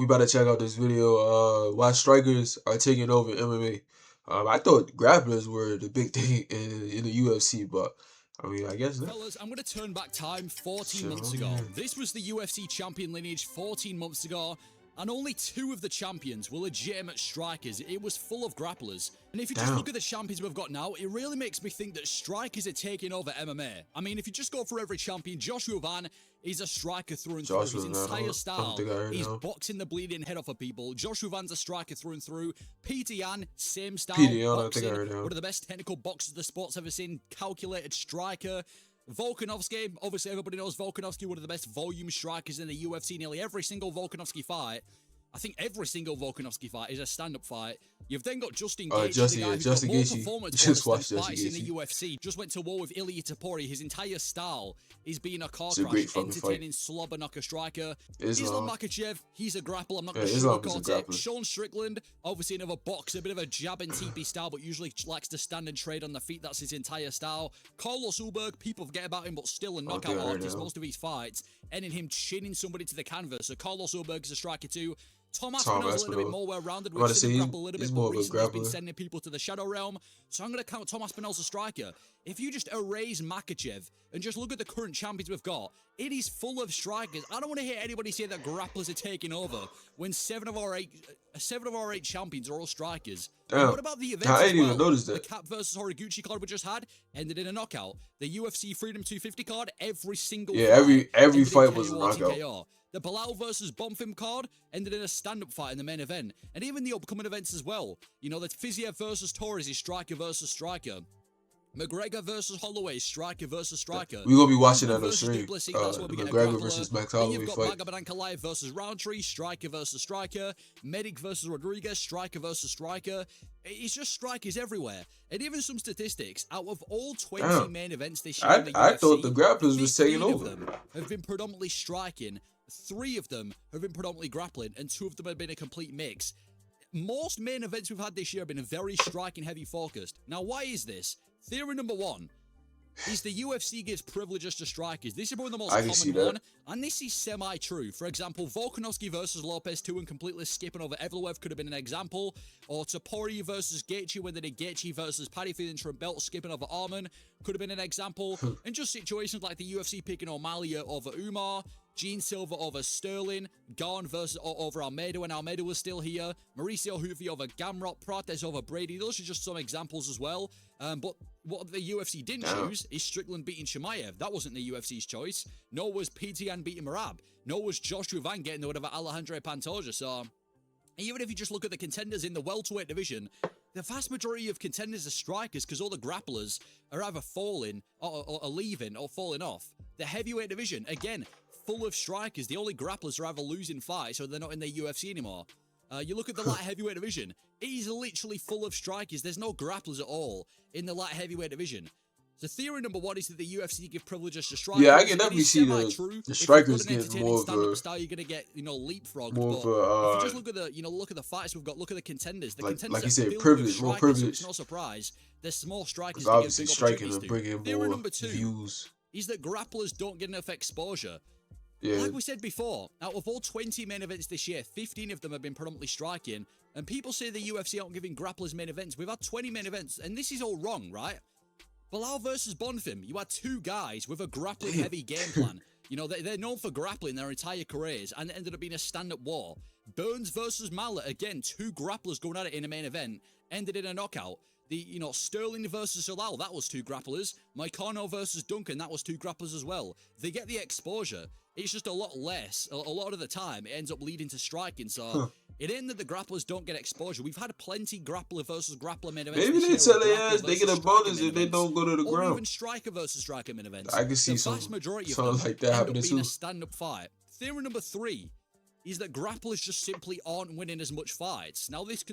We about to check out this video. Why strikers are taking over MMA. I thought grapplers were the big thing in the UFC, but I mean, I guess not. Fellas, I'm going to turn back time 14 Shit, months oh, ago. yeah. This was the UFC champion lineage 14 months ago, and only 2 of the champions were legitimate strikers. It was full of grapplers. And if you just Damn. look at the champions we've got now, it really makes me think that strikers are taking over MMA. I mean, if you just go for every champion, Joshua Van is a striker through and through. His entire style is boxing the bleeding head off of people. Joshua Van's a striker through and through. Peter Yan, same style, boxing, one of the best technical boxers the sport's ever seen, calculated striker. Volkanovski, obviously everybody knows Volkanovski, one of the best volume strikers in the UFC. Nearly every single Volkanovski fight, I think every single Volkanovski fight is a stand-up fight. You've then got Justin Gaethje, the guy who's got more performance bonus than fights in the UFC. Just went to war with Ilia Topuria. His entire style is being a car crash, entertaining slobber knocker striker. Islam Makhachev, he's a grappler. I'm not going to sugarcoat it. Sean Strickland, obviously another boxer, a bit of a jab and TP style, but usually likes to stand and trade on the feet. That's his entire style. Carlos Ulberg, people forget about him, but still a knockout artist. Most of his fights ending him chinning somebody to the canvas. So Carlos Ulberg is a striker too. Tom Aspinall's a little bit more well-rounded. We've seen him grapple a little bit, but recently he's been sending people to the Shadow Realm. So I'm going to count Tom Aspinall as a striker. If you just erase Makhachev and just look at the current champions we've got, it is full of strikers. I don't want to hear anybody say that grapplers are taking over when 7 of our 8 champions are all strikers. What about the events I ain't even noticed that. The Cap versus Horiguchi card we just had ended in a knockout. The UFC Freedom 250 card, every single fight every fight was a knockout. TKO. The Bilal versus Bonfim card ended in a stand-up fight in the main event. And even the upcoming events as well. You know, the Fiziev versus Torres is striker versus striker. McGregor versus Holloway, striker versus striker. We're going to be watching that on stream. McGregor versus Max Holloway fight. You've got Magomed Ankalaev versus Roundtree, striker versus striker. Medic versus Rodriguez, striker versus striker. It's just strikers everywhere. And even some statistics, out of all 20 main events this year in the UFC, I thought the grapplers was taking over. Them have been predominantly striking. 3 of them have been predominantly grappling, and 2 of them have been a complete mix. Most main events we've had this year have been very striking heavy focused. Now, why is this? Theory number 1 is the UFC gives privileges to strikers. This is probably the most common one, and this is semi-true. For example, Volkanovski versus Lopez 2 and completely skipping over Evloev could have been an example, or Topuria versus Gaethje when they did Gaethje versus Paddy for the interim belt, skipping over Arman could have been an example, and just situations like the UFC picking O'Malley over Umar, Gene Silva over Sterling, Garn versus over Almeida when Almeida was still here, Mauricio Hoofy over Gamrot, Prates over Brady. Those are just some examples as well. But what the UFC didn't choose is Strickland beating Chimaev. That wasn't the UFC's choice. Nor was PTN beating Merab. Nor was Joshua Van getting the win over Alejandro Pantoja. So even if you just look at the contenders in the welterweight division, the vast majority of contenders are strikers because all the grapplers are either falling or leaving or falling off. The heavyweight division, again, full of strikers. The only grapplers are either losing fights or they're not in the UFC anymore. You look at the light heavyweight division, it is literally full of strikers. There's no grapplers at all in the light heavyweight division. So theory number 1 is that the UFC give privileges to strikers. Yeah, I can definitely see the strikers get more of a style. You're gonna get leapfrog. More but of if you just look at the look at the fights we've got, look at the contenders. The contenders like you said, more privilege. So it's no surprise there's small strikers. Obviously, striking and bringing theory more number 2 views is that grapplers don't get enough exposure. Yeah. Like we said before, out of all 20 main events this year, 15 of them have been predominantly striking, and people say the UFC aren't giving grapplers main events. We've had 20 main events, and this is all wrong, right? Bilal versus Bonfim, you had 2 guys with a grappling-heavy game plan. You know, they're known for grappling their entire careers, and it ended up being a stand-up war. Burns versus Mallet, again, 2 grapplers going at it in a main event, ended in a knockout. Sterling versus Halal, that was 2 grapplers. Moicano versus Duncan, that was 2 grapplers as well. They get the exposure. It's just a lot less. A lot of the time, it ends up leading to striking. So it ain't that the grapplers don't get exposure. We've had plenty grappler versus grappler main events. Maybe they tell their ass they get a bonus if they don't go to the ground. Or even striker versus striker main events. I can see the vast majority of them like that happening too. A stand-up fight. Theory number 3 is that grapplers just simply aren't winning as much fights. Now this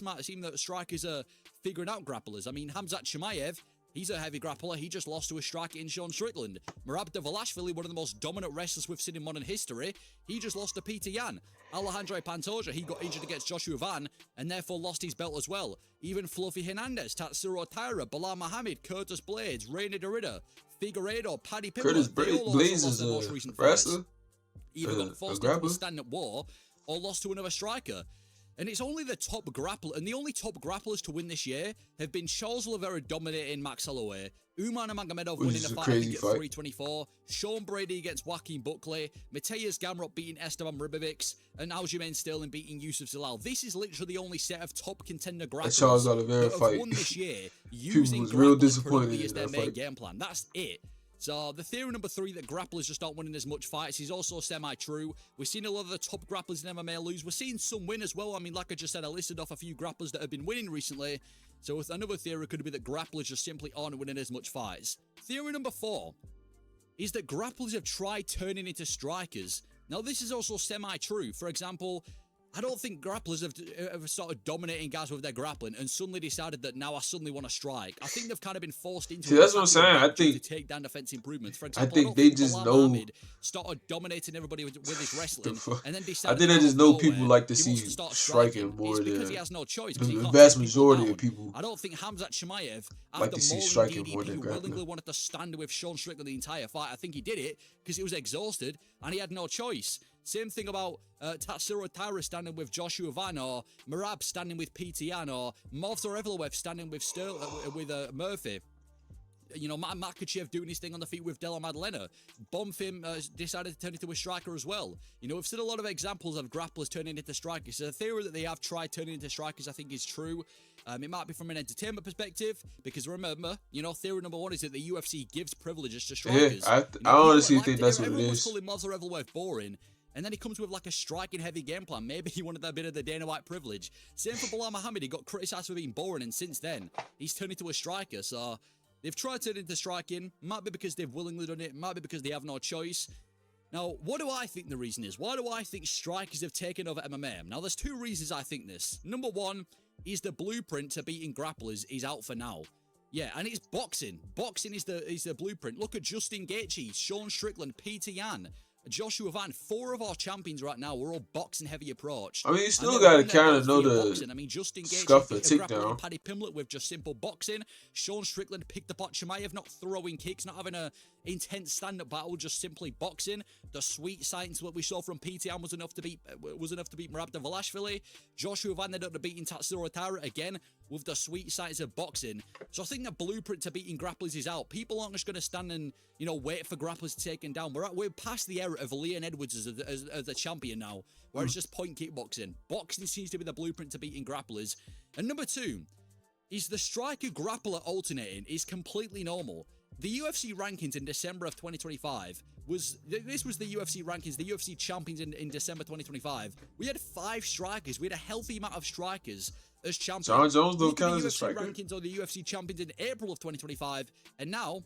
might seem that strikers are figuring out grapplers. I mean, Hamzat Chimaev, he's a heavy grappler. He just lost to a striker in Sean Strickland. Merab Dvalishvili, one of the most dominant wrestlers we've seen in modern history, he just lost to Peter Yan. Alejandro Pantoja, he got injured against Joshua Van and therefore lost his belt as well. Even Fluffy Hernandez, Tatsuro Taira, Bilal Muhammad, Curtis Blades, Reina Derrida, Figueiredo, Paddy Pimblett, Curtis Blades is a wrestler. Even got Foster with stand-up war. or lost to another striker. And it's only the top grappler, and the only top grapplers to win this year have been Charles Oliveira dominating Max Holloway, Umar Nurmagomedov winning the fight, I think, at 324, Sean Brady against Joaquin Buckley, Mateusz Gamrot beating Esteban Ribovics, and Aljamain Sterling beating Yusuf Zalal. This is literally the only set of top contender grapplers Charles Oliveira that fight. have won this year using was real grappling disappointed as their in that main fight. game plan. That's it. So the theory number 3 that grapplers just aren't winning as much fights is also semi-true. We're seeing a lot of the top grapplers in MMA lose. We're seeing some win as well. I mean, like I just said, I listed off a few grapplers that have been winning recently. So with another theory could be that grapplers just simply aren't winning as much fights. Theory number 4 is that grapplers have tried turning into strikers. Now, this is also semi-true. For example, I don't think grapplers have started dominating guys with their grappling and suddenly decided that now I suddenly want to strike. I think they've kind of been forced into it. That's what I'm saying. I think to take down defense improvements. For example, I think they just know. Muhammad started dominating everybody with his wrestling, and then decided. I think they just know people like to see striking more than because he has no choice. The vast majority of people. I don't think Khamzat Chimaev, like to see striking more than willingly grappling. wanted to stand with Sean Strickland the entire fight. I think he did it because he was exhausted and he had no choice. Same thing about Tatsuro Taira standing with Joshua Van, or Merab standing with PTN, or Movsar Evloev standing with Murphy. You know, Makachev doing his thing on the feet with Della Maddalena. Bonfim decided to turn into a striker as well. You know, we've seen a lot of examples of grapplers turning into strikers. So the theory that they have tried turning into strikers, I think, is true. It might be from an entertainment perspective, because remember, you know, theory number 1 is that the UFC gives privileges to strikers. Yeah, I honestly think that's what it is. Everyone was calling Movsar Evloev boring. And then he comes with like a striking heavy game plan. Maybe he wanted that bit of the Dana White privilege. Same for Bilal Muhammad. He got criticised for being boring, and since then, he's turned into a striker. So they've tried to turn into striking. Might be because they've willingly done it. Might be because they have no choice. Now, what do I think the reason is? Why do I think strikers have taken over MMA? Now, there's 2 reasons I think this. Number 1 is the blueprint to beating grapplers is out for now. Yeah, and it's boxing. Boxing is the blueprint. Look at Justin Gaethje, Sean Strickland, Peter Yan, Joshua Van. 4 of our champions right now were all boxing heavy approach. I mean, you still got to kind of know the I mean, Justin scuff the Gaethje tick down. Paddy Pimblett with just simple boxing. Sean Strickland picked up on Chimaev, not throwing kicks, not having a intense stand-up battle, just simply boxing. The sweet science what we saw from PTN was enough to beat Merab Dvalishvili. Joshua Van ended up beating Tatsuro Taira again with the sweet science of boxing. So I think the blueprint to beating grapplers is out. People aren't just going to stand and, you know, wait for grapplers to take them down. We're past the era of Leon Edwards as the champion now, where it's just point kickboxing. Boxing seems to be the blueprint to beating grapplers. And number 2 is the striker grappler alternating is completely normal. The UFC rankings in December of 2025 this was the UFC rankings, the UFC champions in December 2025. We had 5 strikers. We had a healthy amount of strikers as champions. John Jones don't count as a UFC striker. rankings or the UFC champions in April of 2025, and now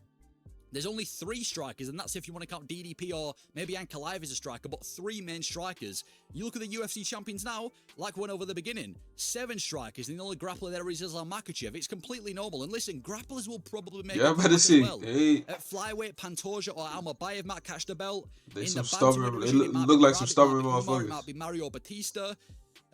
there's only 3 strikers, and that's if you want to count DDP or maybe Ankalaev as a striker, but 3 main strikers. You look at the UFC champions now, like we went over the beginning, 7 strikers, and the only grappler there is Islam Makhachev. It's completely normal. And listen, grapplers will probably make I'm about to see. well. At flyweight, Pantoja or Almabayev might catch the belt. They In some the stubborn. bantamweight They division, look like some Merab, stubborn It might motherfuckers. be Mario Batista.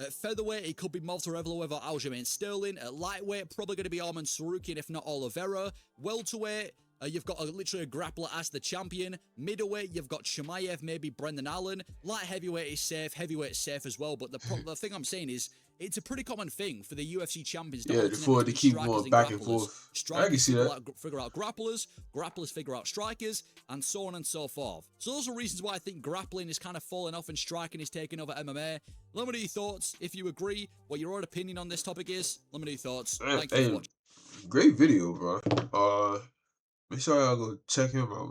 At featherweight, it could be Movsar Evloev or Aljamain Sterling. At lightweight, probably going to be Arman Sarukian, if not Oliveira. Welterweight, you've got literally a grappler as the champion. Middleweight, you've got Chimaev, maybe Brendan Allen. Light heavyweight is safe. Heavyweight is safe as well. But the thing I'm saying is, it's a pretty common thing for the UFC champions to keep going back and forth. Strikers I can see that. figure out grapplers figure out strikers, and so on and so forth. So those are reasons why I think grappling is kind of falling off and striking is taking over MMA. Let me know your thoughts. If you agree, what your own opinion on this topic is, let me know your thoughts. Thank you for watching. Great video, bro. Make sure y'all go check him out.